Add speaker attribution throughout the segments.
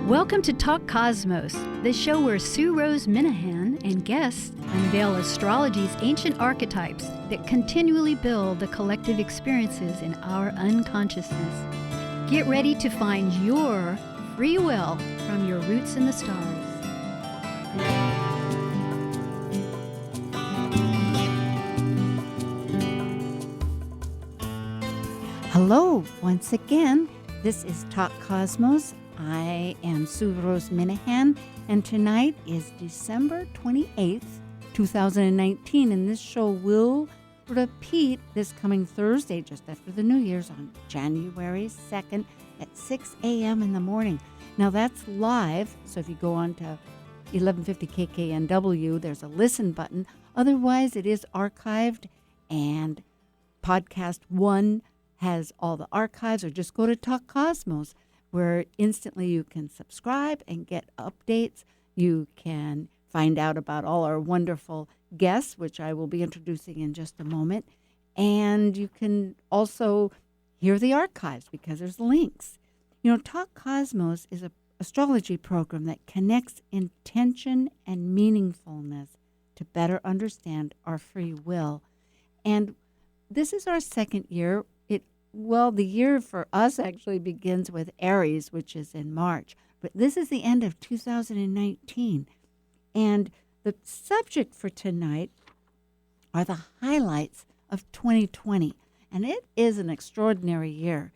Speaker 1: Welcome to Talk Cosmos, the show where Sue Rose Minahan and guests unveil astrology's ancient archetypes that continually build the collective experiences in our unconsciousness. Get ready to find your free will from your roots in the stars.
Speaker 2: Hello, once again. This is Talk Cosmos. I am Sue Rose Minahan, and tonight is December 28th, 2019, and this show will repeat this coming Thursday, just after the New Year's, on January 2nd at 6 a.m. in the morning. Now, that's live, so if you go on to 1150 KKNW, there's a listen button. Otherwise, it is archived, and Podcast 1 has all the archives, or just go to Talk Cosmos, where instantly you can subscribe and get updates. You can find out about all our wonderful guests, which I will be introducing in just a moment. And you can also hear the archives because there's links. You know, Talk Cosmos is an astrology program that connects intention and meaningfulness to better understand our free will. And this is our second year. Well, the year for us actually begins with Aries, which is in March. But this is the end of 2019. And the subject for tonight are the highlights of 2020. And it is an extraordinary year.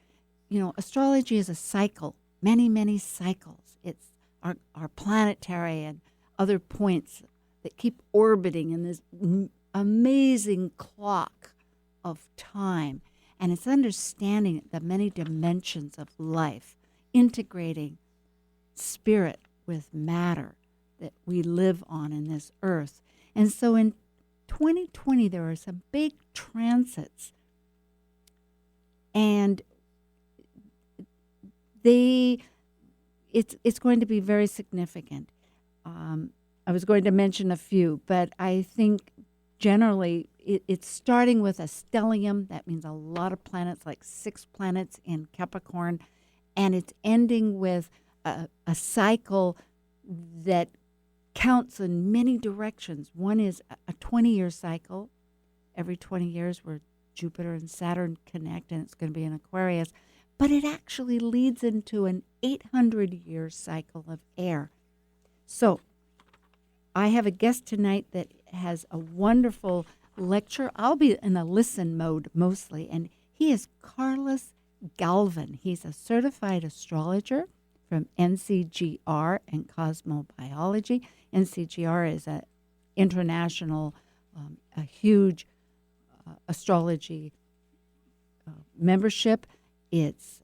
Speaker 2: You know, astrology is a cycle, many, many cycles. It's our planetary and other points that keep orbiting in this amazing clock of time. And it's understanding the many dimensions of life, integrating spirit with matter that we live on in this earth. And so in 2020, there are some big transits. And it's going to be very significant. I was going to mention a few, but I think generally, it's starting with a stellium. That means a lot of planets, like 6 planets in Capricorn. And it's ending with a cycle that counts in many directions. One is a 20-year cycle. Every 20 years where Jupiter and Saturn connect, and it's going to be in Aquarius. But it actually leads into an 800-year cycle of air. So I have a guest tonight that has a wonderful lecture. I'll be in a listen mode mostly, and he is Carlos Galvan. He's a certified astrologer from NCGR and Cosmobiology. NCGR is an international, a huge astrology membership. It's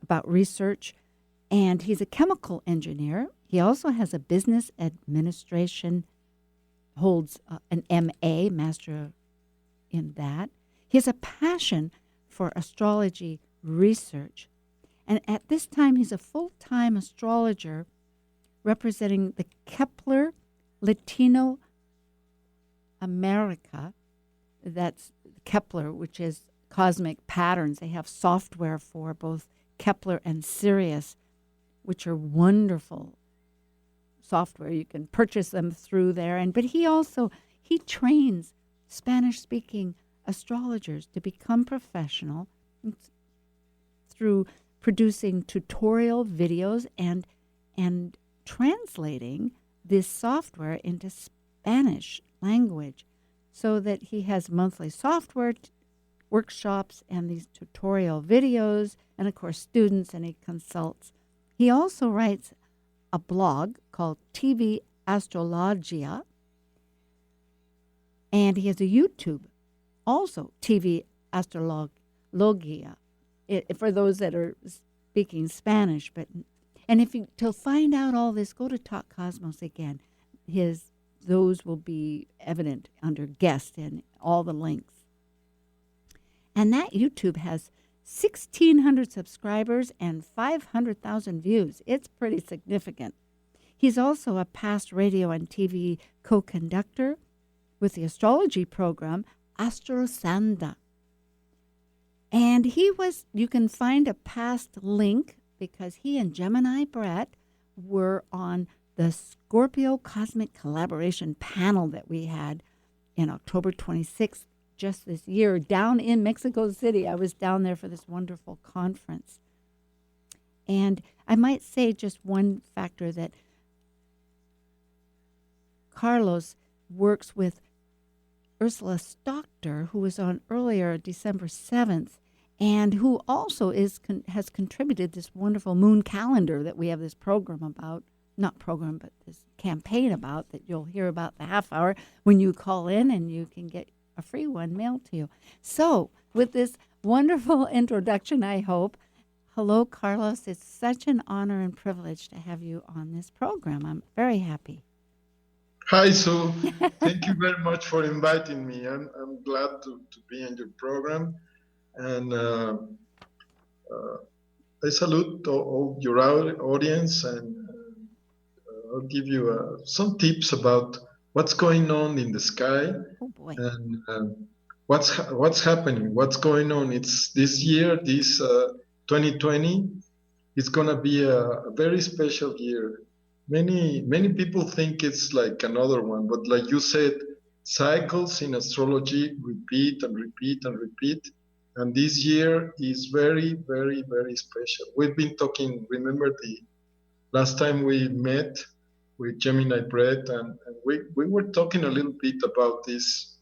Speaker 2: about research, and he's a chemical engineer. He also has a business administration, holds an MA, master in that. He has a passion for astrology research. And at this time, he's a full-time astrologer representing the Kepler Latino America. That's Kepler, which is cosmic patterns. They have software for both Kepler and Sirius, which are wonderful software. You can purchase them through there. But he trains Spanish-speaking astrologers to become professional through producing tutorial videos and translating this software into Spanish language, so that he has monthly software workshops and these tutorial videos, and of course students, and he consults. He also writes a blog called TV Astrologia, and he has a YouTube, also TV Astrologia, for those that are speaking Spanish. To find out all this, go to Talk Cosmos again. Those will be evident under guest and all the links. And that YouTube has 1,600 subscribers and 500,000 views. It's pretty significant. He's also a past radio and TV co-conductor with the astrology program Astro Sanda. And you can find a past link because he and Gemini Brett were on the Scorpio Cosmic Collaboration panel that we had in October 26th, just this year, down in Mexico City. I was down there for this wonderful conference. And I might say just one factor that Carlos works with Ursula Stockter, who was on earlier December 7th, and who also has contributed this wonderful moon calendar that we have this program about, not program, but this campaign about that you'll hear about the half hour when you call in, and you can get a free one mailed to you. So with this wonderful introduction, I hope, hello, Carlos. It's such an honor and privilege to have you on this program. I'm very happy.
Speaker 3: Hi, Sue. Thank you very much for inviting me. I'm glad to be in your program. And I salute all your audience, and I'll give you some tips about what's going on in the sky.
Speaker 2: Oh boy.
Speaker 3: And what's happening, what's going on. It's this year, this 2020, it's going to be a very special year. Many people think it's like another one, but like you said, cycles in astrology repeat and repeat and repeat. And this year is very, very, very special. We've been talking, remember the last time we met with Gemini Brett, and we were talking a little bit about this.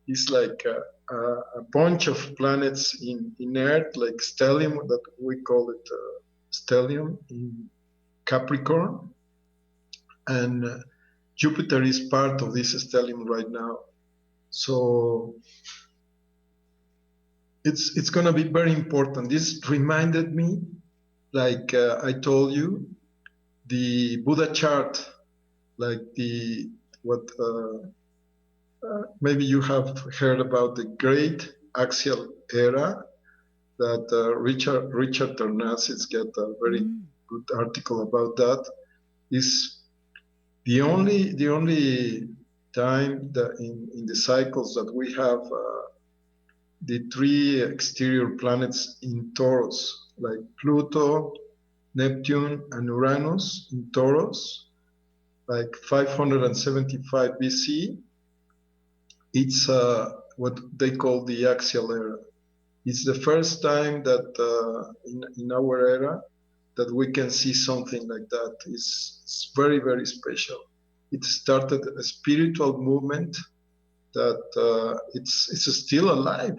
Speaker 3: It's like a bunch of planets in Earth, like stellium, that we call it stellium in Capricorn. And Jupiter is part of this stellium right now. So it's going to be very important. This reminded me, like I told you, the Buddha chart, like maybe you have heard about the great axial era that Richard Tornazis got a very good article about that. Is the only time that in the cycles that we have the three exterior planets in Taurus, like Pluto, Neptune, and Uranus in Taurus, like 575 BC. It's what they call the axial era. It's the first time that in our era that we can see something like that. It's very, very special. It started a spiritual movement that it's still alive.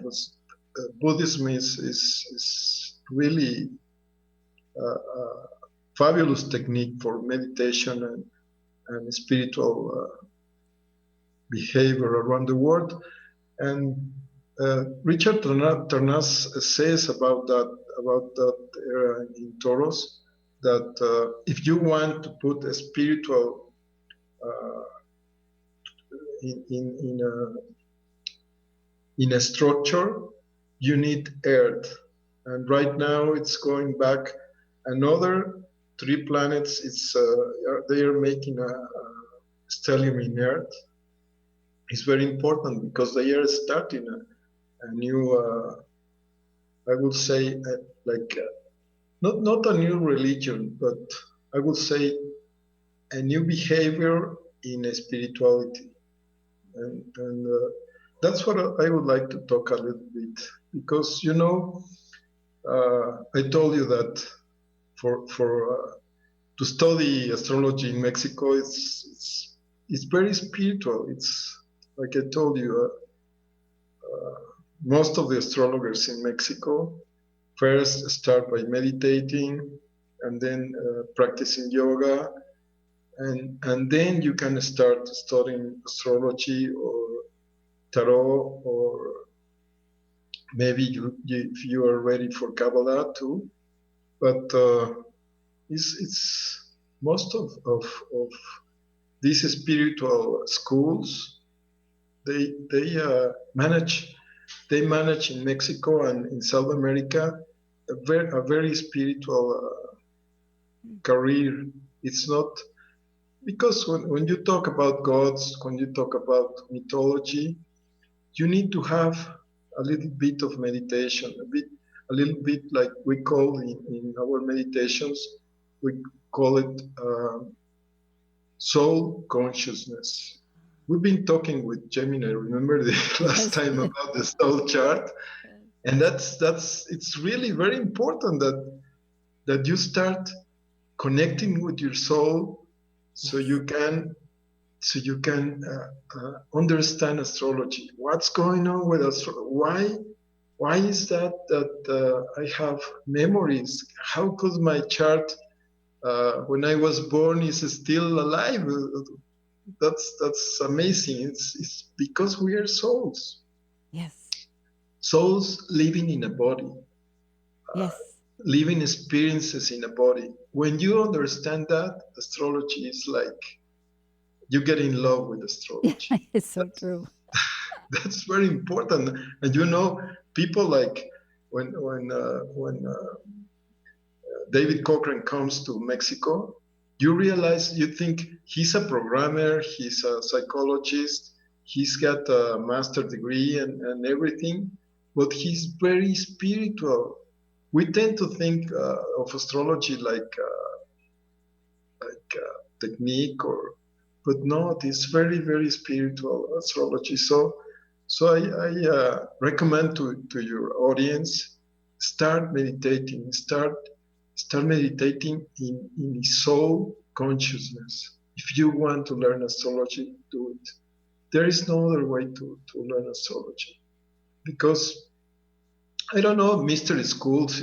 Speaker 3: Buddhism is really a fabulous technique for meditation and spiritual behavior around the world. And Richard Tornaz says about that era in Taurus, that if you want to put a spiritual in a structure, you need Earth. And right now it's going back another 3 planets. They are making a stellium in Earth. It's very important because they are starting a new, I would say, not a new religion, but I would say a new behavior in spirituality. And that's what I would like to talk a little bit, because I told you that for to study astrology in Mexico, it's very spiritual. It's like I told you, most of the astrologers in Mexico first start by meditating, and then practicing yoga, and then you can start studying astrology or tarot, or maybe if you are ready for Kabbalah too. But it's most of these spiritual schools, they manage in Mexico and in South America a very spiritual career. It's not because when you talk about gods, when you talk about mythology, you need to have a little bit of meditation, a a little bit like we call in our meditations, we call it soul consciousness. We've been talking with Gemini, remember the last time about the soul chart, and that's it's really very important that you start connecting with your soul, so you can understand astrology. What's going on with astrology? Why is that I have memories? How could my chart when I was born is still alive? That's amazing. It's because we are souls.
Speaker 2: Yes.
Speaker 3: Souls living in a body.
Speaker 2: Yes.
Speaker 3: Living experiences in a body. When you understand that, astrology is like you get in love with astrology.
Speaker 2: It's so true.
Speaker 3: That's very important. And people like when David Cochran comes to Mexico, you realize, you think he's a programmer, he's a psychologist, he's got a master degree and everything, but he's very spiritual. We tend to think of astrology like technique, but no, it's very, very spiritual astrology. So I recommend to your audience, start meditating, start meditating in soul consciousness. If you want to learn astrology, do it. There is no other way to learn astrology, because I don't know, mystery schools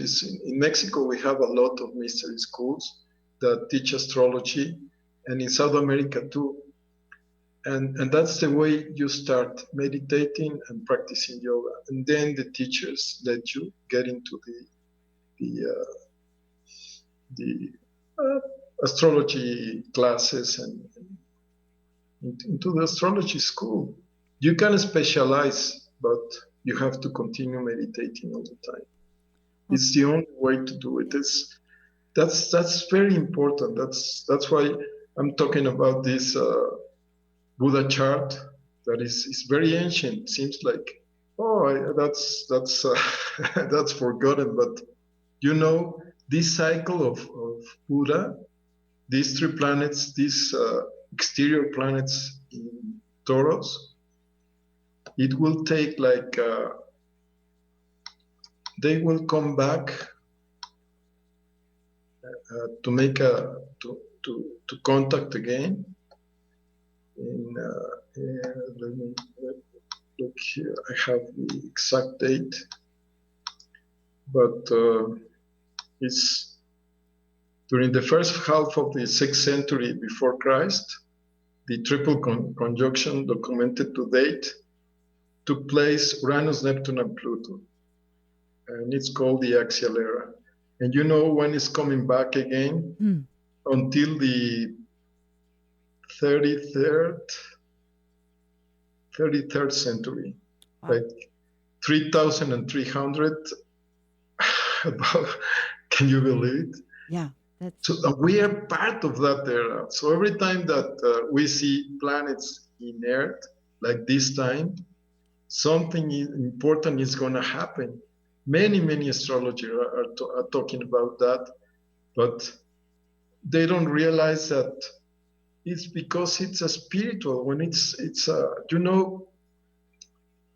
Speaker 3: in Mexico. We have a lot of mystery schools that teach astrology, and in South America too. And that's the way you start meditating and practicing yoga, and then the teachers let you get into the astrology classes and into the astrology school. You can specialize, but you have to continue meditating all the time. It's the only way to do it. That's very important. That's why I'm talking about this Buddha chart that is very ancient. Seems like that's that's forgotten, but this cycle of Buddha, these three planets, these exterior planets in Taurus, it will take they will come back to make to contact again. Let me look here. I have the exact date, but it's during the first half of the 6th century before Christ. The triple conjunction documented to date took place Uranus, Neptune, and Pluto, and it's called the axial era. And when it's coming back again until the 33rd century, like 3,300. About, can you believe it?
Speaker 2: Yeah.
Speaker 3: So we are part of that era. So every time that we see planets in Earth, like this time, something important is going to happen. Many astrologers are talking about that, but they don't realize that it's because it's a spiritual. When it's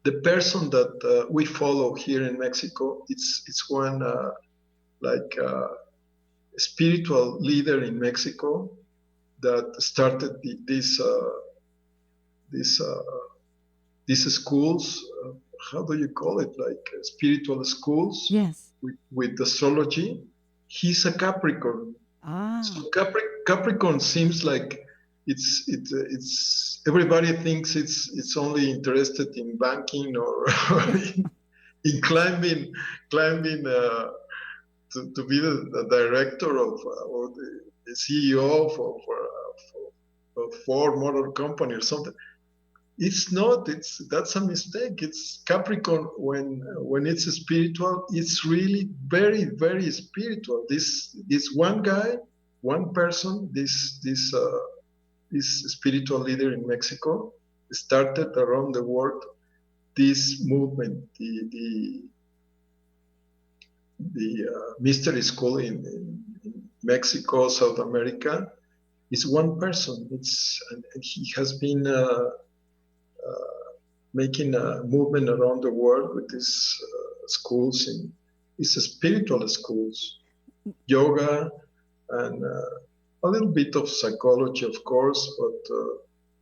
Speaker 3: the person that we follow here in Mexico, it's one spiritual leader in Mexico that started these schools. How do you call it? Like spiritual schools.
Speaker 2: Yes.
Speaker 3: With astrology. He's a Capricorn. So Capricorn seems like it's everybody thinks it's only interested in banking or in climbing to be the director of or the CEO of Ford Motor Company or something. It's not. That's a mistake. It's Capricorn when it's spiritual. It's really very, very spiritual. This one guy, one person, this spiritual leader in Mexico started around the world this movement, mystery school in Mexico, South America, is one person. And he has been making a movement around the world with these schools, in these spiritual schools, yoga, and a little bit of psychology, of course, but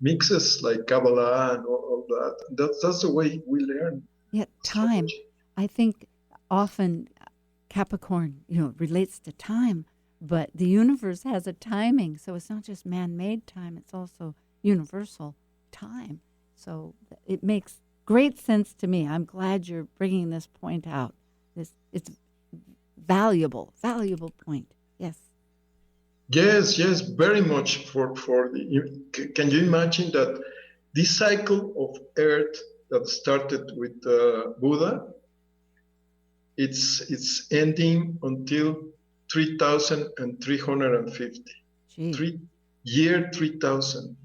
Speaker 3: mixes like Kabbalah and all that. That's the way we learn
Speaker 2: Yet time,
Speaker 3: astrology.
Speaker 2: I think often Capricorn, relates to time, but the universe has a timing. So it's not just man-made time, it's also universal time. So it makes great sense to me. I'm glad you're bringing this point out. It's valuable point. Yes.
Speaker 3: Yes, yes, very much for the. Can you imagine that this cycle of Earth that started with Buddha, it's ending until 3,350.
Speaker 2: Gee.
Speaker 3: Year 3000.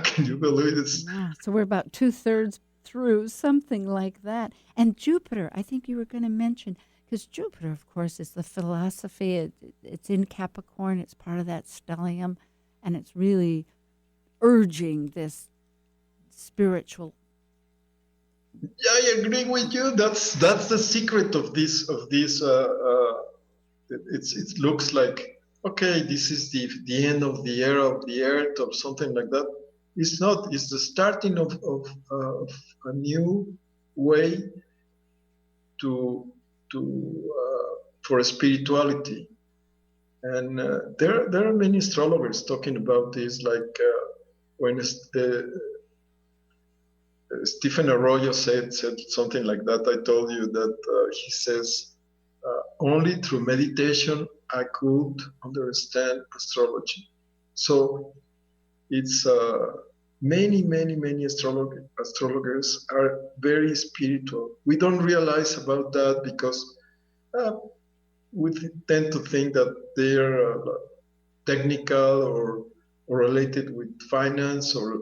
Speaker 3: Can you believe it?
Speaker 2: Wow. So we're about 2/3 through, something like that. And Jupiter, I think you were going to mention, because Jupiter, of course, is the philosophy. It's in Capricorn. It's part of that stellium, and it's really urging this spiritual.
Speaker 3: Yeah, I agree with you. That's the secret of this. It looks like, okay, this is the end of the era of the Earth or something like that. It's not. It's the starting of a new way to for spirituality. And there are many astrologers talking about this, like when Stephen Arroyo said something like that. I told you that he says, only through meditation I could understand astrology. So it's many astrologers are very spiritual. We don't realize about that because we tend to think that they're technical or related with finance or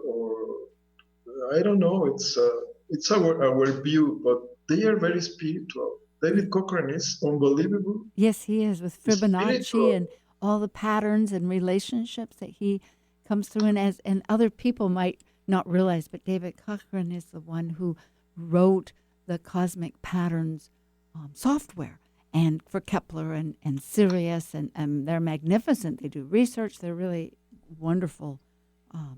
Speaker 3: I don't know. It's our view, but they are very spiritual. David Cochran is unbelievable.
Speaker 2: Yes, he is, with Fibonacci
Speaker 3: Spiritual.
Speaker 2: and all the patterns and relationships that he comes through. And other people might not realize, but David Cochran is the one who wrote the cosmic patterns software, and for Kepler and Sirius, and they're magnificent. They do research. They're really wonderful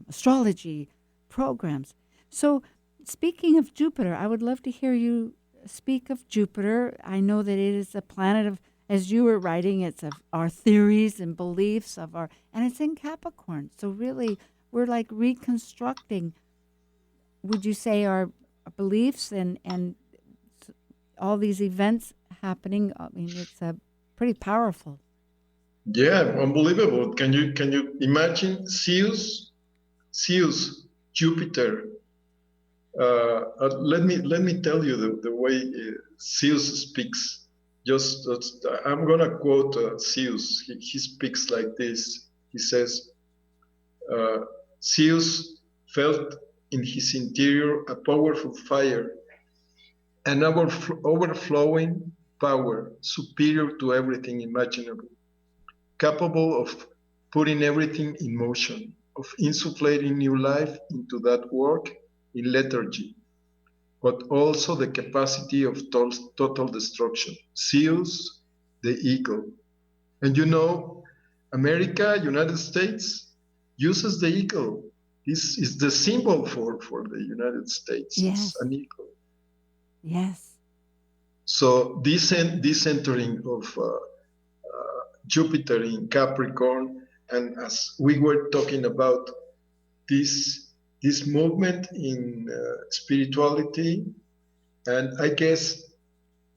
Speaker 2: astrology programs. So, speaking of Jupiter, I would love to hear you speak of Jupiter. I know that it is a planet of, as you were writing, it's of our theories and beliefs and it's in Capricorn. So really, we're like reconstructing, would you say, our beliefs and all these events happening. I mean, it's pretty powerful.
Speaker 3: Yeah, unbelievable. Can you imagine Zeus, Jupiter? Let me tell you the way Zeus speaks. I'm gonna quote Zeus. He speaks like this. He says, Zeus felt in his interior a powerful fire, an overflowing power superior to everything imaginable, capable of putting everything in motion, of insufflating new life into that work in lethargy, but also the capacity of total destruction. Zeus, the eagle. And America, United States, uses the eagle. This is the symbol for the United States.
Speaker 2: Yes.
Speaker 3: It's an eagle.
Speaker 2: Yes.
Speaker 3: So this entering of Jupiter in Capricorn, and as we were talking about this movement in spirituality, and I guess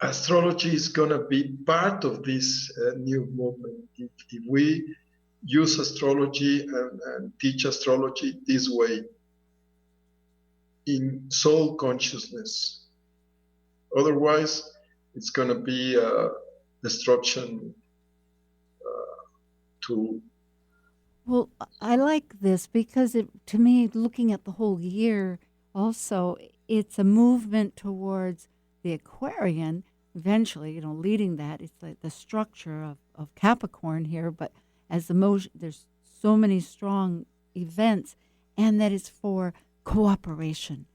Speaker 3: astrology is going to be part of this new movement. If we use astrology and teach astrology this way in soul consciousness, otherwise it's going to be destruction to.
Speaker 2: Well, I like this because to me, looking at the whole year, also, it's a movement towards the Aquarian, eventually, leading that. It's like the structure of Capricorn here, but as the motion, there's so many strong events, and that it's for cooperation.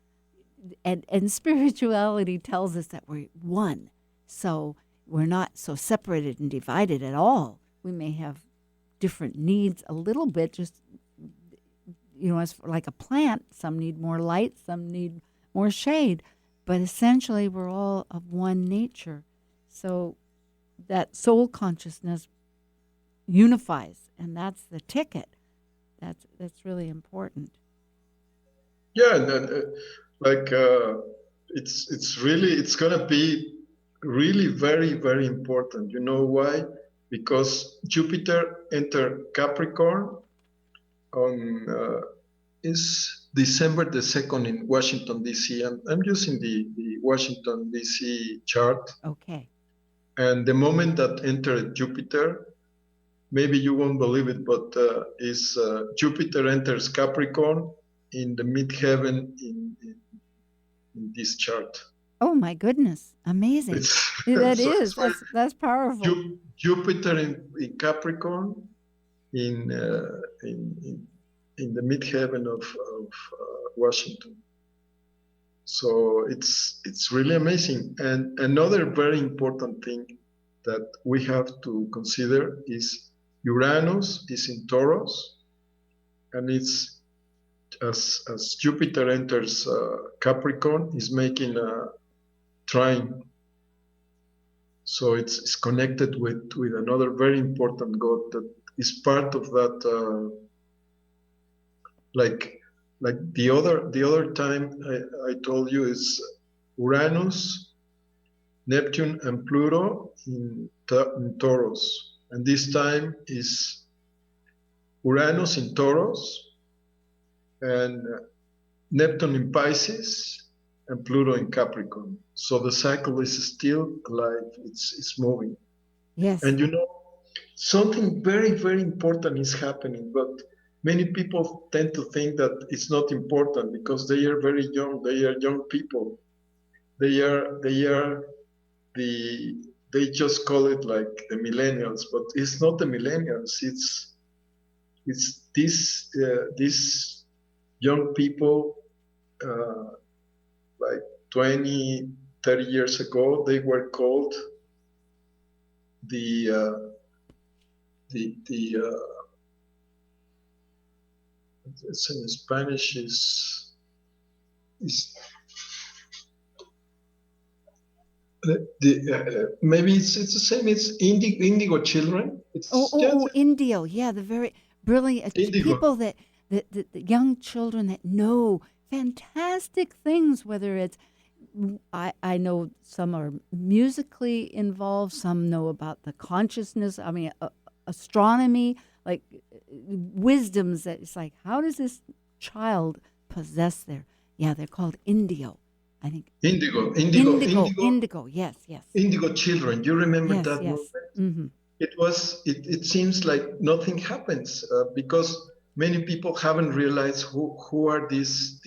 Speaker 2: And spirituality tells us that we're one. So we're not so separated and divided at all. We may have different needs a little bit, just, as for like a plant, some need more light, some need more shade, but essentially we're all of one nature. So that soul consciousness unifies, and that's the ticket. That's really important.
Speaker 3: Yeah, and it's gonna be really very very important. You know why? Because Jupiter entered Capricorn on is December the 2nd in Washington D.C. and I'm using the Washington D.C. chart.
Speaker 2: Okay.
Speaker 3: And the moment that entered Jupiter, maybe you won't believe it, but is Jupiter enters Capricorn in the midheaven in this chart.
Speaker 2: Oh my goodness! Amazing. That
Speaker 3: So
Speaker 2: is. That's powerful.
Speaker 3: Jupiter in Capricorn in the midheaven of Washington. So it's really amazing. And another very important thing that we have to consider is Uranus is in Taurus, and it's as Jupiter enters Capricorn, is making a trine. So it's connected with another very important god that is part of that. Like the other time I told you is Uranus, Neptune, and Pluto in Taurus, and this time is Uranus in Taurus and Neptune in Pisces and Pluto in Capricorn. So the cycle is still alive. It's moving.
Speaker 2: Yes.
Speaker 3: And something very, very important is happening, but many people tend to think that it's not important because they are very young. They are young people. They just call it like the millennials, but it's not the millennials. It's these young people, like 20, 30 years ago, they were called it's in Spanish is maybe it's the same. It's indigo children. It's
Speaker 2: Indio. Yeah, the very brilliant people that the young children that know fantastic things. Whether it's I know some are musically involved, some know about the consciousness. I mean, astronomy, like wisdoms that it's like, how does this child possess they're called Indio. I think
Speaker 3: Indigo.
Speaker 2: Yes.
Speaker 3: Indigo children. You remember that
Speaker 2: yes.
Speaker 3: movement? Mm-hmm. It seems like nothing happens because many people haven't realized who are these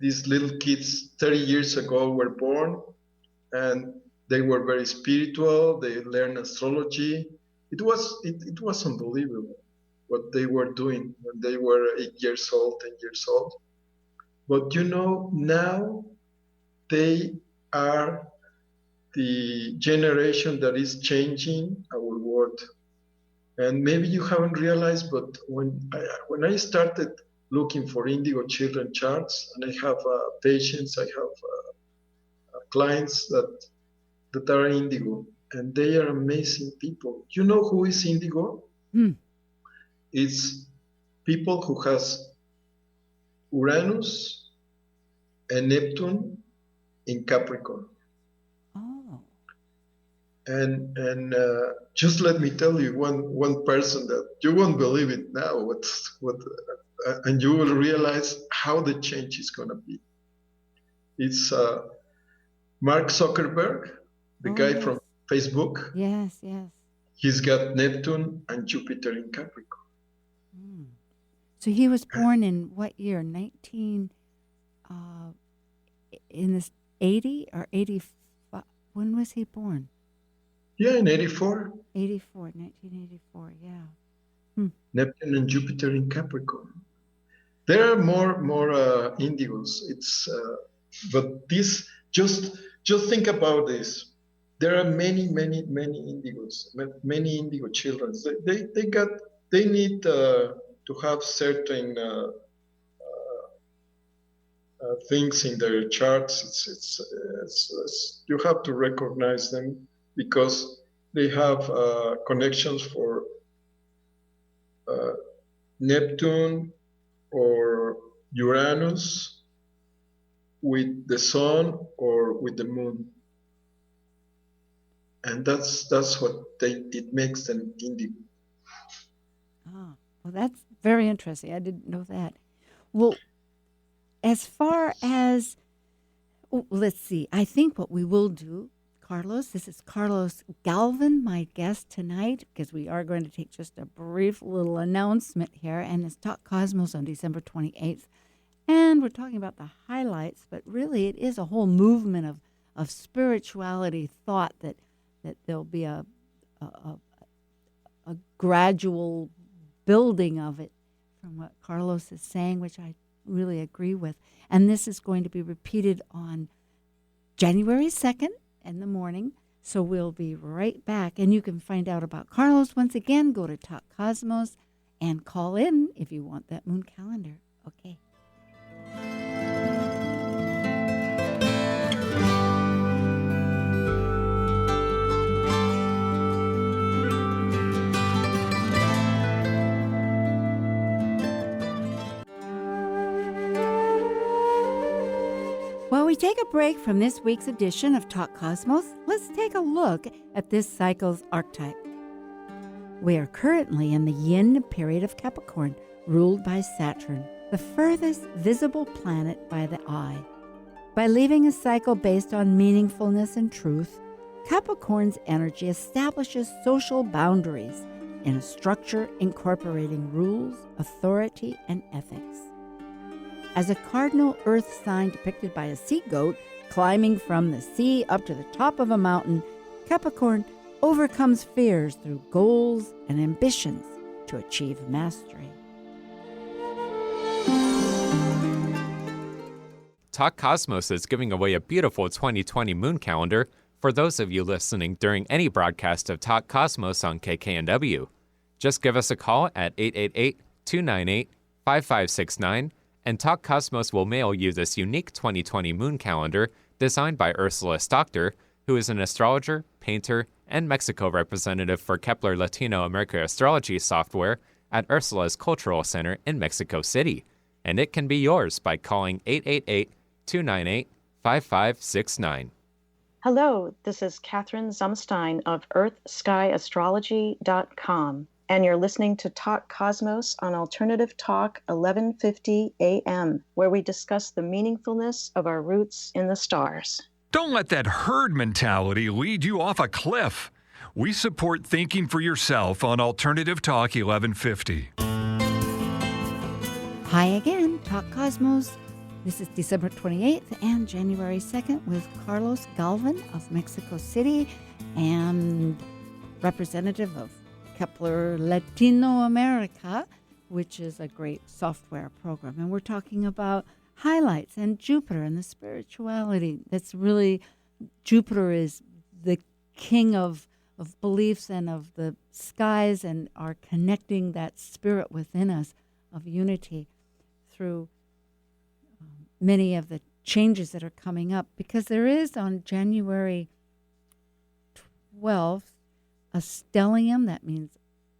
Speaker 3: little kids 30 years ago were born, and they were very spiritual. They learned astrology. It was unbelievable what they were doing when they were 8 years old, 10 years old. But now they are the generation that is changing our world. And maybe you haven't realized, but when I started looking for indigo children charts, and I have patients, I have clients that are indigo, and they are amazing people. You know who is indigo? It's people who has Uranus and Neptune in Capricorn.
Speaker 2: Oh.
Speaker 3: And just let me tell you one person that you won't believe it now. And you will realize how the change is going to be. It's Mark Zuckerberg, the guy from Facebook.
Speaker 2: Yes.
Speaker 3: He's got Neptune and Jupiter in Capricorn.
Speaker 2: So he was born in what year? In this 80 or 85? When was he born?
Speaker 3: Yeah, in 84.
Speaker 2: 1984, yeah.
Speaker 3: Neptune and Jupiter in Capricorn. There are more indigos. But this just think about this. There are many indigos, many indigo children. They need to have certain things in their charts. You have to recognize them because they have connections for Neptune or Uranus with the sun or with the moon, and that's what it makes them indigo.
Speaker 2: Ah, well, that's very interesting. I didn't know that. Well, as far as, let's see, I think what we will do, Carlos, this is Carlos Galvan, my guest tonight, because we are going to take just a brief little announcement here, and it's Talk Cosmos on December 28th. And we're talking about the highlights, but really it is a whole movement of spirituality thought that there'll be a gradual building of it from what Carlos is saying, which I really agree with. And this is going to be repeated on January 2nd in the morning. So we'll be right back. And you can find out about Carlos once again. Go to Talk Cosmos and call in if you want that moon calendar. Okay. While we take a break from this week's edition of Talk Cosmos, let's take a look at this cycle's archetype. We are currently in the yin period of Capricorn, ruled by Saturn, the furthest visible planet by the eye. By leaving a cycle based on meaningfulness and truth, Capricorn's energy establishes social boundaries in a structure incorporating rules, authority, and ethics. As a cardinal earth sign depicted by a sea goat climbing from the sea up to the top of a mountain, Capricorn overcomes fears through goals and ambitions to achieve mastery.
Speaker 4: Talk Cosmos is giving away a beautiful 2020 moon calendar for those of you listening during any broadcast of Talk Cosmos on KKNW. Just give us a call at 888-298-5569, and Talk Cosmos will mail you this unique 2020 moon calendar designed by Ursula Stockter, who is an astrologer, painter, and Mexico representative for Kepler Latino America Astrology software at Ursula's Cultural Center in Mexico City. And it can be yours by calling 888-298-5569.
Speaker 5: Hello, this is Catherine Zumstein of EarthSkyAstrology.com, and you're listening to Talk Cosmos on Alternative Talk 1150 AM, where we discuss the meaningfulness of our roots in the stars.
Speaker 6: Don't let that herd mentality lead you off a cliff. We support thinking for yourself on Alternative Talk 1150.
Speaker 2: Hi again, Talk Cosmos. This is December 28th and January 2nd with Carlos Galvan of Mexico City and representative of Kepler Latino America, which is a great software program. And we're talking about highlights and Jupiter and the spirituality. That's really, Jupiter is the king of beliefs and of the skies and are connecting that spirit within us of unity through many of the changes that are coming up, because there is on January 12th a stellium, that means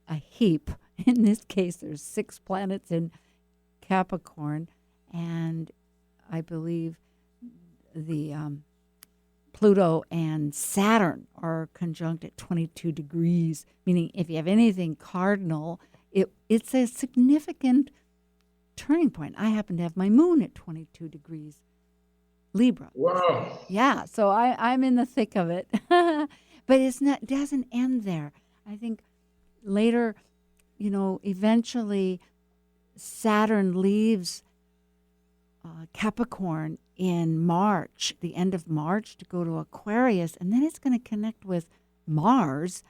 Speaker 2: a heap. In this case, there's 6 planets in Capricorn, and I believe the Pluto and Saturn are conjunct at 22 degrees, meaning if you have anything cardinal, it's a significant turning point. I happen to have my moon at 22 degrees Libra.
Speaker 3: Wow.
Speaker 2: Yeah, so I'm in the thick of it. But it doesn't end there. I think later, eventually Saturn leaves Capricorn in March, the end of March, to go to Aquarius, and then it's going to connect with Mars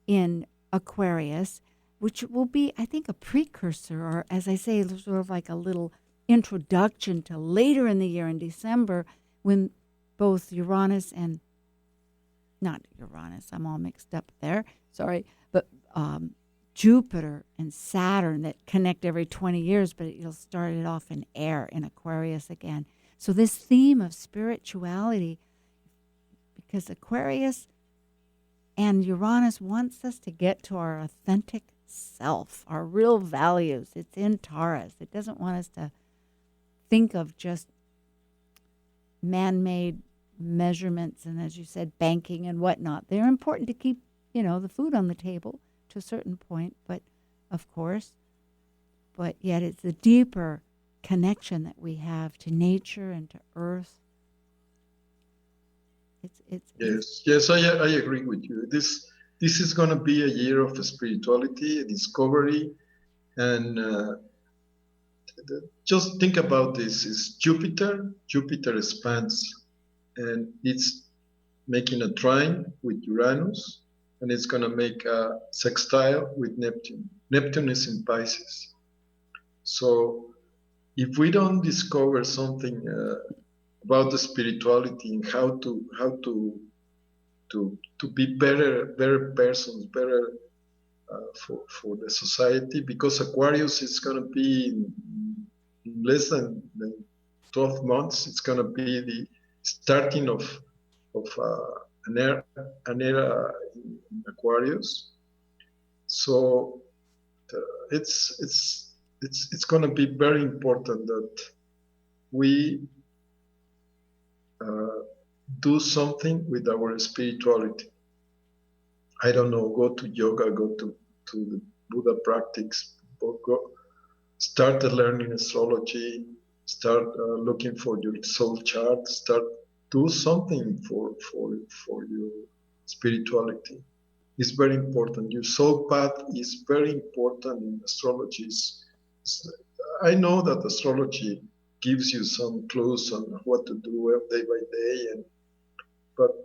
Speaker 2: in Aquarius, which will be, I think, a precursor, or as I say, sort of like a little introduction to later in the year in December, when both Uranus and, not Uranus, I'm all mixed up there, sorry, but Jupiter and Saturn that connect every 20 years, but you'll start it off in air in Aquarius again. So this theme of spirituality, because Aquarius and Uranus wants us to get to our authentic self, our real values. It's in Taurus. It doesn't want us to think of just man-made measurements and, as you said, banking and whatnot. They're important to keep, the food on the table to a certain point, but of course, but yet it's the deeper connection that we have to nature and to earth.
Speaker 3: Yes, I agree with you. This is going to be a year of spirituality, discovery, and just think about this: is Jupiter expands, and it's making a trine with Uranus, and it's going to make a sextile with Neptune. Neptune is in Pisces. So if we don't discover something about the spirituality and how to be better persons, better for the society, because Aquarius is going to be in less than 12 months. It's going to be the starting of an era in Aquarius. So it's going to be very important that we do something with our spirituality. I don't know, go to yoga, go to the Buddha practice, start learning astrology, start looking for your soul chart, do something for your spirituality. It's very important. Your soul path is very important in astrology. I know that astrology gives you some clues on what to do day by day, but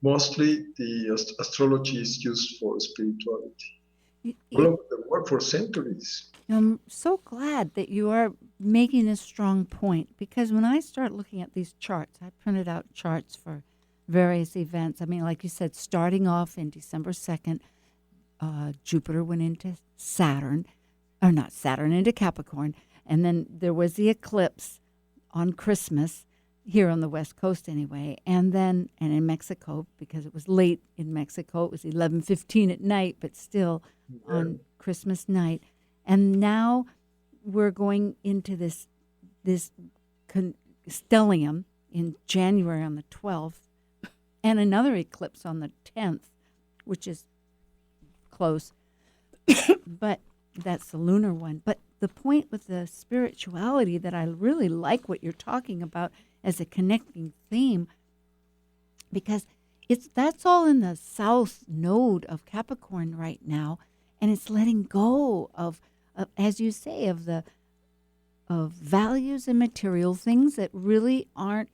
Speaker 3: mostly the astrology is used for spirituality. All over the world for centuries.
Speaker 2: I'm so glad that you are making a strong point, because when I start looking at these charts, I printed out charts for various events. I mean, like you said, starting off in December 2nd, Jupiter went into Saturn, or not Saturn, into Capricorn. And then there was the eclipse on Christmas, here on the West Coast anyway, and in Mexico, because it was late in Mexico. It was 11:15 at night, but still on Christmas night. And now we're going into this stellium in January on the 12th, and another eclipse on the 10th, which is close, but that's the lunar one. But the point with the spirituality that I really like what you're talking about as a connecting theme, because that's all in the south node of Capricorn right now, and it's letting go of as you say, of values and material things that really aren't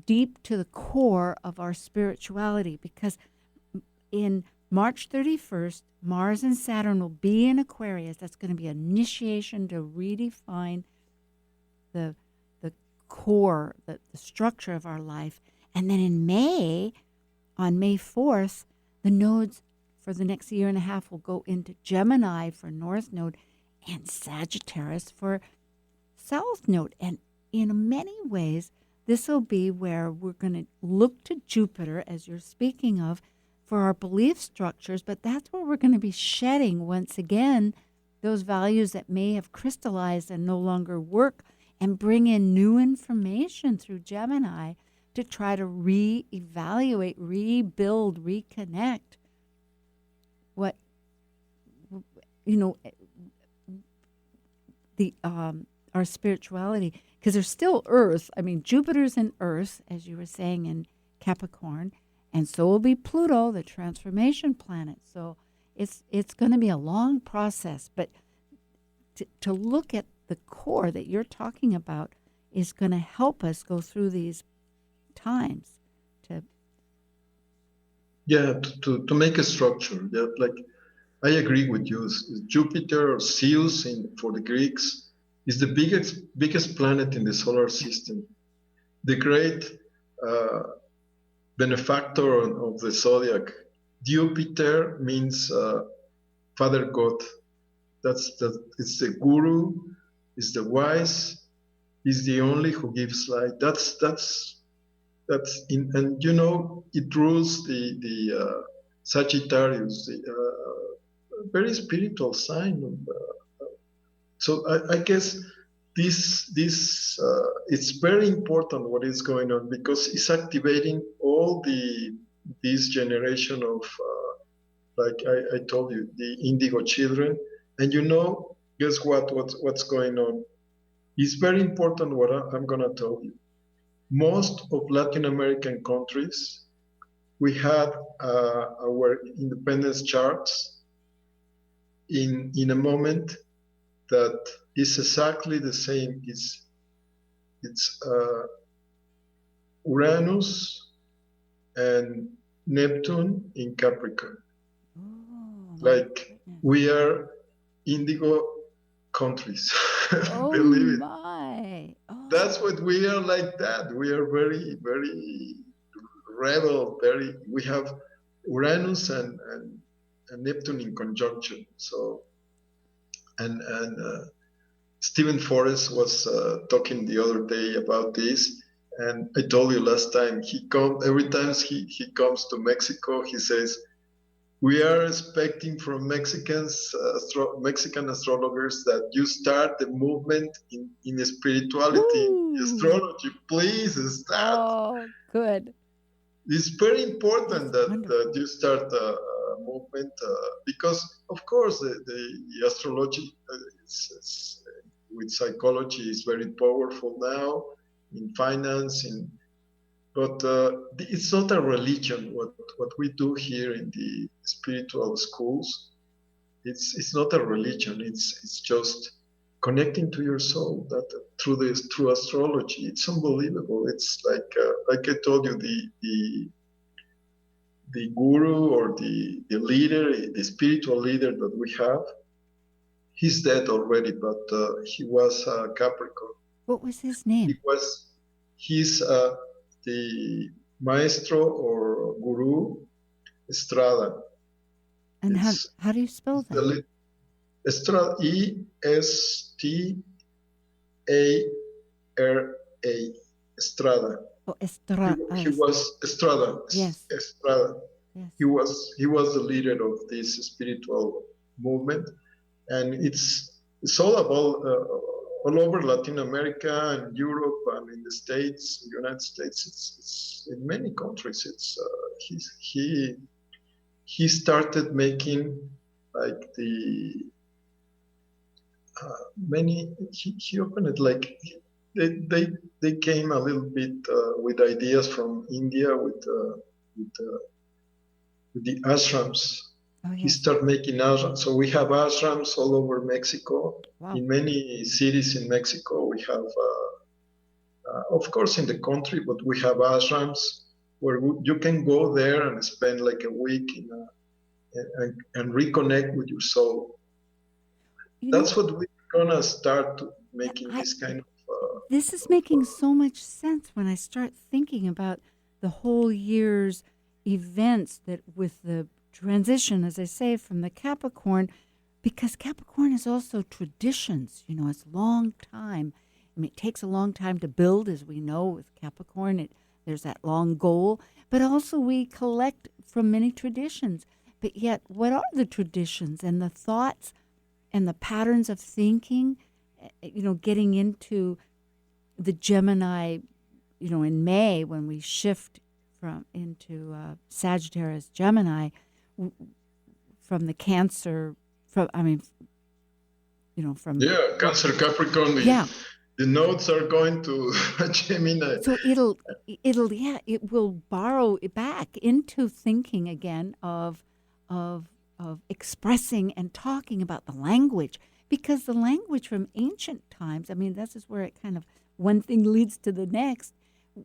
Speaker 2: deep to the core of our spirituality. Because in March 31st, Mars and Saturn will be in Aquarius. That's going to be an initiation to redefine the core, the structure of our life. And then in May, on May 4th, the nodes for the next year and a half will go into Gemini for North Node and Sagittarius for South Node. And in many ways, this will be where we're going to look to Jupiter, as you're speaking of, for our belief structures, but that's where we're going to be shedding, once again, those values that may have crystallized and no longer work, and bring in new information through Gemini to try to reevaluate, rebuild, reconnect what, our spirituality. Because there's still Earth. I mean, Jupiter's in Earth, as you were saying, in Capricorn, and so will be Pluto, the transformation planet. So it's going to be a long process, but to look at the core that you're talking about is going to help us go through these times.
Speaker 3: To make a structure. Yeah, like I agree with you. Jupiter or Zeus for the Greeks is the biggest planet in the solar system. The great benefactor of the zodiac. Jupiter means Father God. It's the guru, is the wise, is the only who gives light. And it rules the Sagittarius, the very spiritual sign. So I guess this it's very important what is going on, because it's activating all this generation of like I told you, the indigo children. And guess what's going on? It's very important what I'm gonna tell you. Most of Latin American countries, we had our independence charts in a moment that is exactly the same. It's Uranus and Neptune in Capricorn. Like we are indigo countries. Believe it.
Speaker 2: My. Oh.
Speaker 3: That's what we are, like that. We are very, very rebel. We have Uranus and Neptune in conjunction. So, and Stephen Forrest was talking the other day about this. And I told you last time, every time he comes to Mexico, he says, we are expecting from Mexican astrologers that you start the movement in spirituality, astrology. Please start.
Speaker 2: Oh, good.
Speaker 3: It's very important that you start a movement because, of course, the astrology with psychology is very powerful now in finance, but it's not a religion. What we do here in the spiritual schools, it's not a religion. It's just connecting to your soul that through astrology. It's unbelievable. It's like I told you, the guru or the leader, the spiritual leader that we have. He's dead already, but he was Capricorn.
Speaker 2: What was his name?
Speaker 3: He's the maestro or guru Estrada.
Speaker 2: And how do you spell that?
Speaker 3: Estrada, Estrara. Estrada.
Speaker 2: Oh, Estrada.
Speaker 3: He was Estrada.
Speaker 2: Yes.
Speaker 3: Estrada.
Speaker 2: Yes.
Speaker 3: He was the leader of this spiritual movement, and it's all about all over Latin America and Europe and in the States, United States. It's in many countries. It's he started making like the many. He opened it like they came a little bit with ideas from India with the ashrams.
Speaker 2: Oh, yeah.
Speaker 3: He started making ashrams. So we have ashrams all over Mexico.
Speaker 2: Wow.
Speaker 3: In many cities in Mexico, we have, of course, in the country, but we have ashrams where you can go there and spend like a week and reconnect with your soul. That's what we're gonna start making this kind of.
Speaker 2: This is making so much sense when I start thinking about the whole year's events that with the transition, as I say, from the Capricorn, because Capricorn is also traditions, it's long time. I mean, it takes a long time to build, as we know with Capricorn. There's that long goal, but also we collect from many traditions. But yet, what are the traditions and the thoughts and the patterns of thinking, getting into the Gemini, in May when we shift into Sagittarius Gemini, from the Cancer, from
Speaker 3: Cancer Capricorn. The nodes are going to Gemini.
Speaker 2: So it will borrow it back into thinking again of expressing and talking about the language, because the language from ancient times, this is where it kind of one thing leads to the next,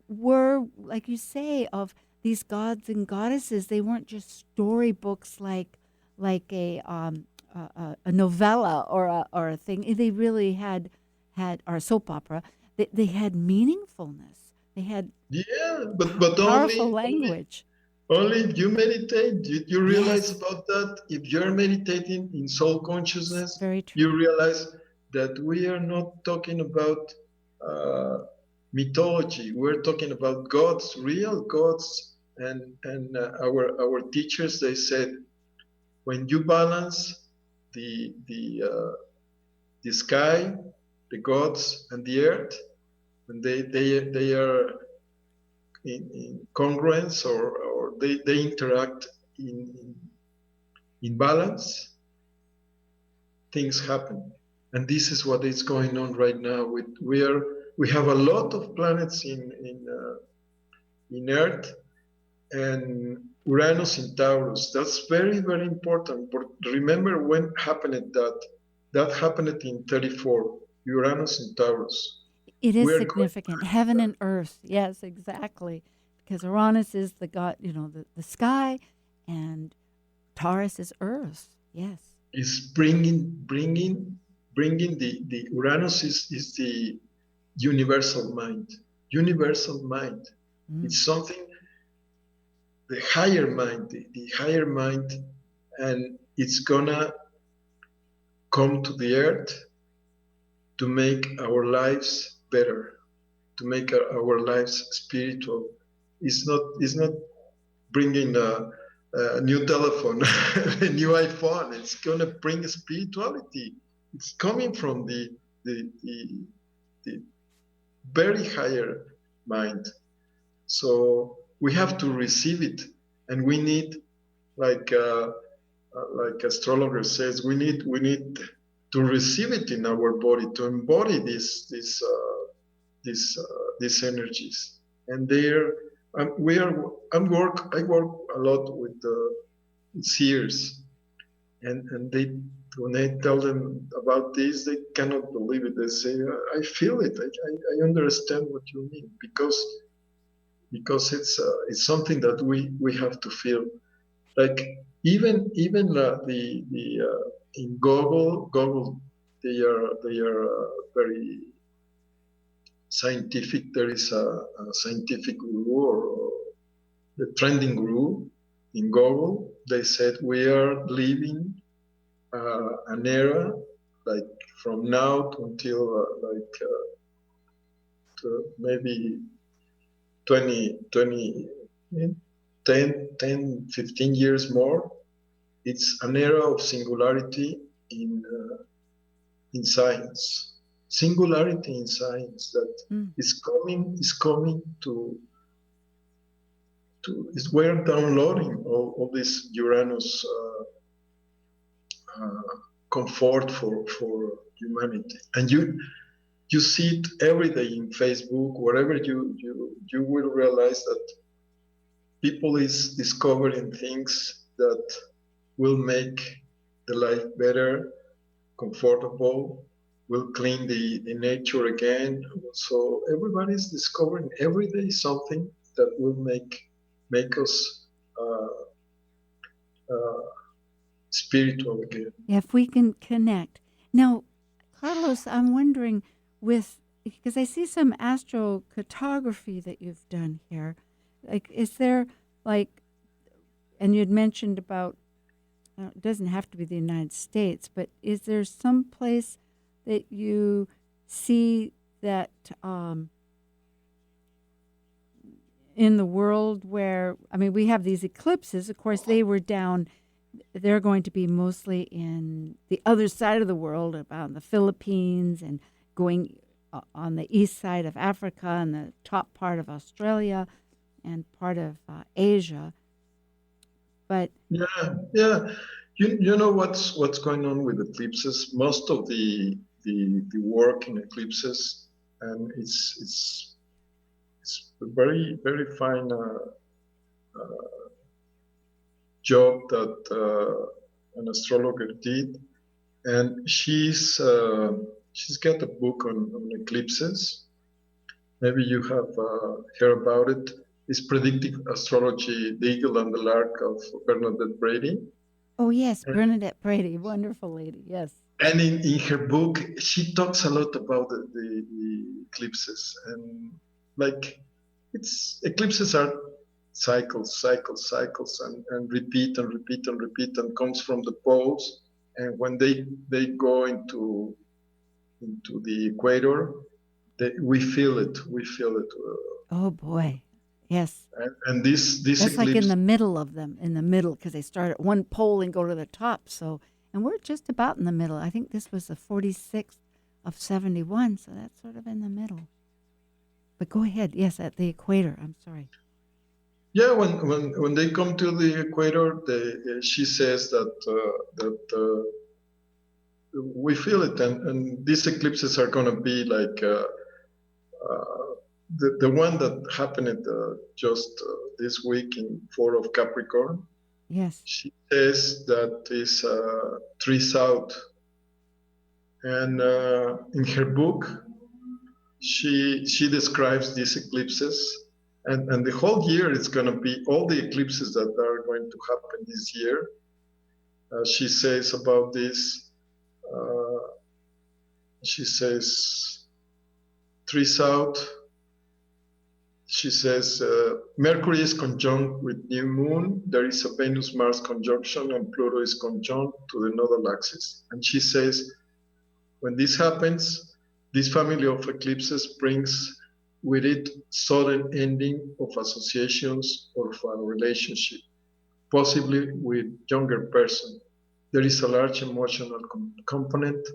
Speaker 2: were, like you say, of these gods and goddesses. They weren't just storybooks like a novella or a thing. They really had or a soap opera. They had meaningfulness. They had
Speaker 3: Yeah, but
Speaker 2: powerful
Speaker 3: only
Speaker 2: language.
Speaker 3: only if you meditate, you realize
Speaker 2: Yes,
Speaker 3: about that. If you're meditating in soul consciousness,
Speaker 2: very
Speaker 3: you
Speaker 2: true.
Speaker 3: realize that we are not talking about uh, mythology. We're talking about gods, real gods, and our teachers. They said when you balance the sky, the gods, and the earth, when they are in congruence or they interact in balance, things happen. And this is what is going on right now. We have a lot of planets in Earth and Uranus in Taurus. That's very, very important. But remember when happened that? That happened in 34, Uranus in Taurus.
Speaker 2: It is
Speaker 3: We're going
Speaker 2: significant. Heaven and earth. Yes, exactly. Because Uranus is the god, the sky, and Taurus is earth. Yes.
Speaker 3: is bringing the Uranus is the universal mind. Universal mind.
Speaker 2: Mm.
Speaker 3: It's something, the higher mind, the higher mind, and it's gonna come to the earth to make our lives better, to make our lives spiritual. It's not bringing a new telephone, a new iPhone. It's gonna bring spirituality. It's coming from the very higher mind. So we have to receive it, and we need, like astrologer says, we need to receive it in our body, to embody these energies. And there, I work a lot with seers, and they, when I tell them about this, they cannot believe it. They say, I feel it. I understand what you mean, because it's something that we have to feel. Like even the in Google, they are very scientific. There is a scientific guru or the trending guru in Google. They said we are living an era, like from now to until to maybe 20, 10, 15 years more. It's an era of singularity in science. Singularity in science that is coming to is we're downloading all this Uranus comfort for humanity, and you see it every day in Facebook, wherever you will realize that people is discovering things that will make the life better, comfortable, will clean the nature again. So everybody's discovering every day something that will make us spiritual again.
Speaker 2: Yeah, if we can connect. Now, Carlos, I'm wondering because I see some astrocartography that you've done here. Like, is there and you'd mentioned about, it doesn't have to be the United States, but is there some place that you see that in the world where, we have these eclipses, of course, they're going to be mostly in the other side of the world, about the Philippines and going on the east side of Africa and the top part of Australia and part of Asia. But
Speaker 3: yeah. You know what's going on with eclipses? Most of the work in eclipses, and it's a very, very fine job that an astrologer did, and she's got a book on eclipses, maybe you have heard about it, is Predictive Astrology, The Eagle and the Lark of Bernadette Brady.
Speaker 2: Oh, yes, Bernadette Brady, wonderful lady, yes.
Speaker 3: And in her book, she talks a lot about the eclipses. And like, eclipses are cycles, and repeat and repeat and repeat, and comes from the poles. And when they go into the equator, we feel it.
Speaker 2: Oh, boy, yes.
Speaker 3: And this
Speaker 2: That's
Speaker 3: eclipse,
Speaker 2: like in the middle of them, because they start at one pole and go to the top. So, and we're just about in the middle. I think this was the 46th of 71, so that's sort of in the middle. But go ahead. Yes, at the equator. I'm sorry.
Speaker 3: yeah, when they come to the equator, she says that we feel it, and these eclipses are going to be like the one that happened just this week in 4 of Capricorn.
Speaker 2: Yes.
Speaker 3: She says that is 3 south, and in her book, she describes these eclipses, and the whole year it's going to be all the eclipses that are going to happen this year. She says about this. She says 3 south. She says Mercury is conjunct with new moon. There is a Venus-Mars conjunction, and Pluto is conjunct to the nodal axis. And she says, when this happens, this family of eclipses brings with it sudden ending of associations or of a relationship, possibly with younger person. There is a large emotional component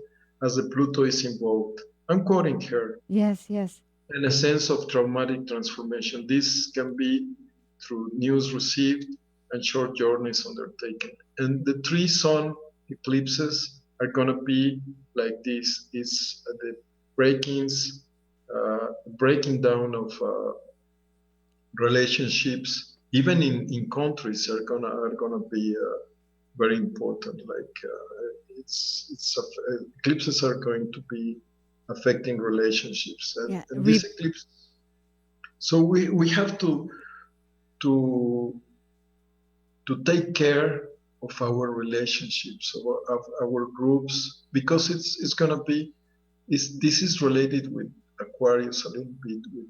Speaker 3: as the Pluto is involved. I'm quoting her.
Speaker 2: Yes, yes.
Speaker 3: And a sense of traumatic transformation. This can be through news received and short journeys undertaken. And the 3 sun eclipses are going to be like this. It's the breaking down of relationships, even in countries, are gonna be very important. Like eclipses are going to be affecting relationships, and this eclipse. So we have to take care of our relationships, of our groups, because it's gonna be. This is related with Aquarius a little bit, with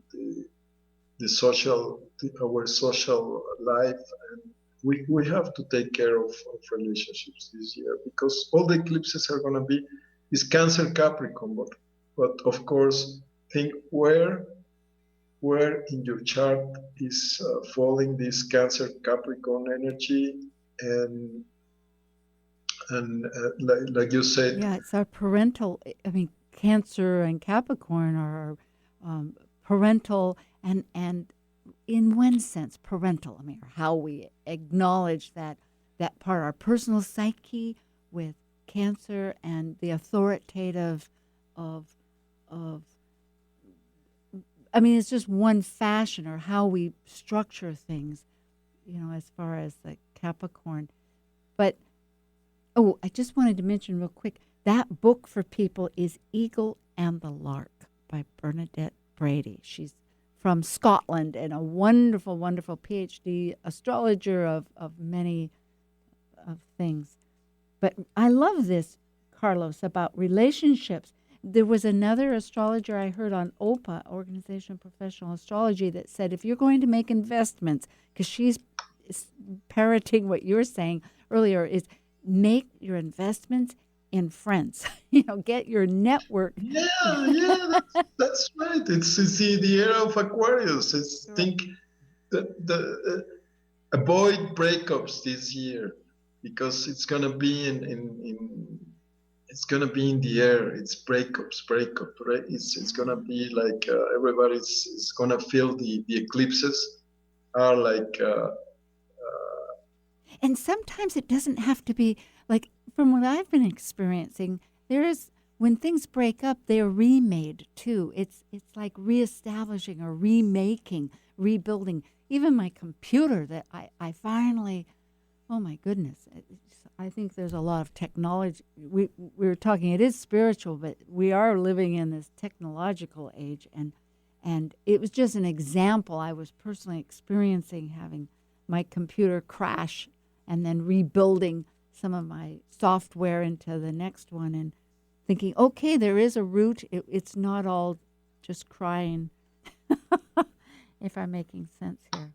Speaker 3: our social life, and we have to take care of relationships this year, because all the eclipses are going to be is Cancer, Capricorn, but of course think where in your chart is falling this Cancer, Capricorn energy, and like you said,
Speaker 2: yeah, it's our parental. I mean, Cancer and Capricorn are parental, and in one sense parental. I mean, how we acknowledge that part, our personal psyche with Cancer, and the authoritative of I mean, it's just one fashion, or how we structure things, as far as the Capricorn. But I just wanted to mention real quick, that book for people is Eagle and the Lark by Bernadette Brady. She's from Scotland and a wonderful, wonderful PhD astrologer of many of things. But I love this, Carlos, about relationships. There was another astrologer I heard on OPA, Organization of Professional Astrology, that said if you're going to make investments, because she's parroting what you're saying earlier, is make your investments in friends. Get your network.
Speaker 3: Yeah, that's right. It's the era of Aquarius. Think that avoid breakups this year, because it's gonna be it's gonna be in the air. It's breakup, right? It's gonna be like everybody's gonna feel the eclipses are like.
Speaker 2: And sometimes it doesn't have to be like, from what I've been experiencing, when things break up, they're remade too. It's like reestablishing or remaking, rebuilding. Even my computer that I finally, oh my goodness, I think there's a lot of technology. We were talking, it is spiritual, but we are living in this technological age, and And it was just an example. I was personally experiencing having my computer crash and then rebuilding some of my software into the next one and thinking, okay, there is a root. It's not all just crying, if I'm making sense here.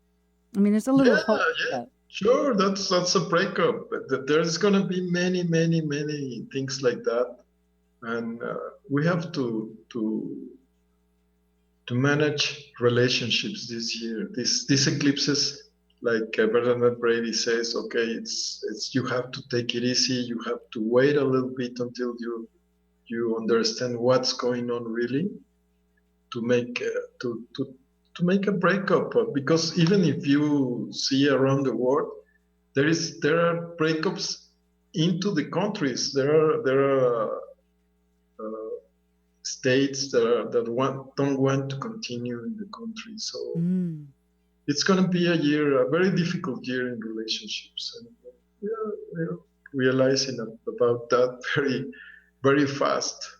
Speaker 2: I mean, there's a little hope.
Speaker 3: Yeah, sure. That's a breakup. But there's gonna be many, many, many things like that, and we have to manage relationships this year. These eclipses, like Bernadette Brady says, okay, it's you have to take it easy. You have to wait a little bit until you understand what's going on really to make to make a breakup. Because even if you see around the world, there are breakups into the countries. There are states don't want to continue in the country. So it's going to be a very difficult year in relationships, and we're realizing about that very, very fast.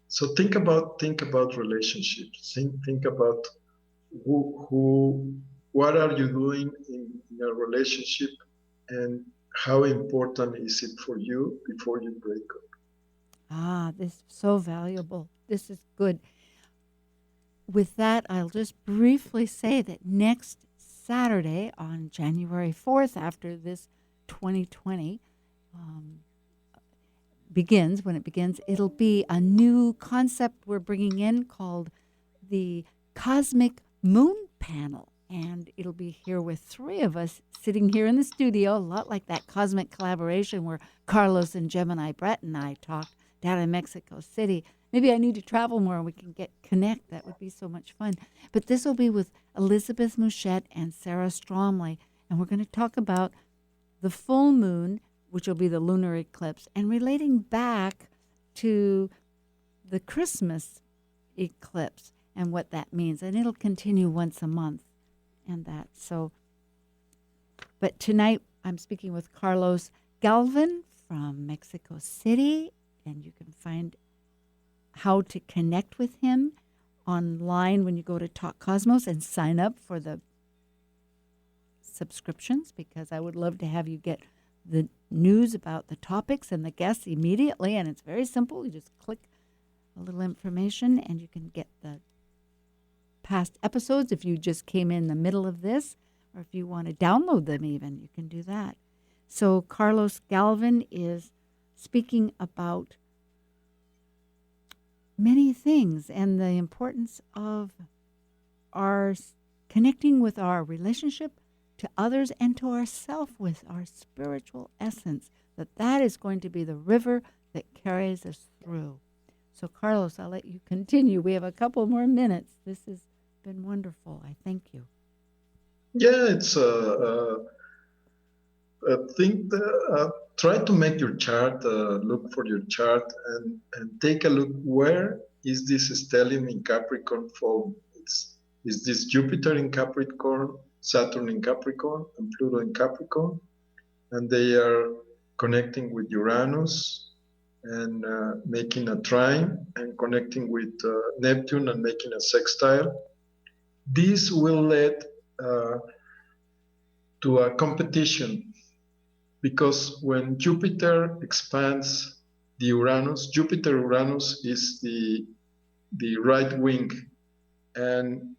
Speaker 3: So think about relationships. Think about what are you doing in a relationship, and how important is it for you before you break up.
Speaker 2: This is so valuable. This is good. With that, I'll just briefly say that next Saturday on January 4th, after this 2020 begins, when it begins, it'll be a new concept we're bringing in called the Cosmic Moon Panel. And it'll be here with three of us sitting here in the studio, a lot like that cosmic collaboration where Carlos and Gemini Brett and I talked down in Mexico City. Maybe I need to travel more and we can connect. That would be so much fun. But this will be with Elizabeth Mouchette and Sarah Stromley. And we're going to talk about the full moon, which will be the lunar eclipse, and relating back to the Christmas eclipse and what that means. And it'll continue once a month and that. So, but tonight I'm speaking with Carlos Galvan from Mexico City, and you can find how to connect with him online when you go to Talk Cosmos and sign up for the subscriptions, because I would love to have you get the news about the topics and the guests immediately. And it's very simple. You just click a little information and you can get the past episodes if you just came in the middle of this, or if you want to download them even, you can do that. So Carlos Galvan is speaking about many things and the importance of our connecting with our relationship to others and to ourselves with our spiritual essence, that is going to be the river that carries us through. So Carlos, I'll let you continue. We have a couple more minutes. This has been wonderful. I thank you.
Speaker 3: Yeah, it's I think try to make your chart, look for your chart, and take a look where is this stellium in Capricorn form. Is this Jupiter in Capricorn, Saturn in Capricorn, and Pluto in Capricorn, and they are connecting with Uranus and making a trine, and connecting with Neptune and making a sextile. This will lead to a competition, because when Jupiter expands the Uranus, Jupiter-Uranus is the right wing, and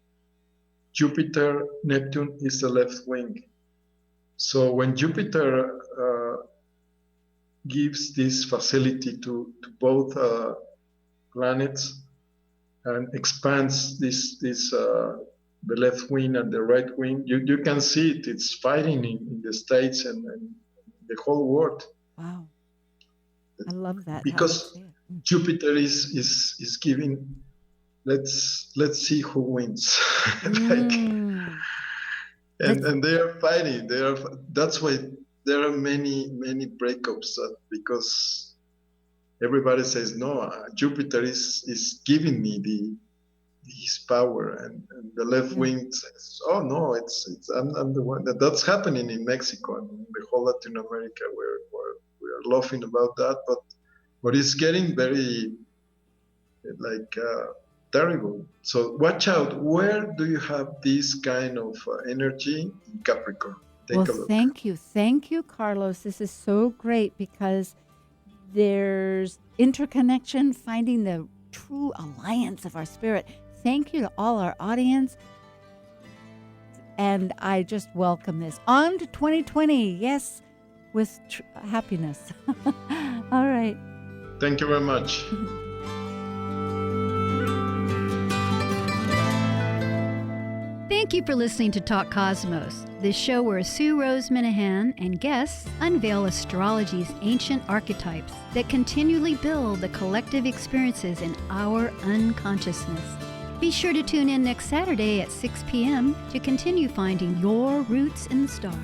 Speaker 3: Jupiter-Neptune is the left wing. So when Jupiter gives this facility to both planets and expands this the left wing and the right wing, you can see it. It's fighting in the States and the whole world.
Speaker 2: Wow, I love that.
Speaker 3: Because Jupiter is giving. Let's see who wins. And they are fighting. That's why there are many breakups, because everybody says no. Jupiter is giving me his power, and the left wing says, oh no, I'm the one. That's happening in Mexico and in the whole Latin America, where we are laughing about that, but it's getting very like terrible. So watch out. Where do you have this kind of energy in Capricorn? Take
Speaker 2: Well,
Speaker 3: a look.
Speaker 2: thank you. Thank you, Carlos. This is so great because there's interconnection, finding the true alliance of our spirit. Thank you to all our audience. And I just welcome this. On to 2020. Yes, with happiness. All right.
Speaker 3: Thank you very much.
Speaker 1: Thank you for listening to Talk Cosmos, the show where Sue Rose Minahan and guests unveil astrology's ancient archetypes that continually build the collective experiences in our unconsciousness. Be sure to tune in next Saturday at 6 p.m. to continue finding your roots in the stars.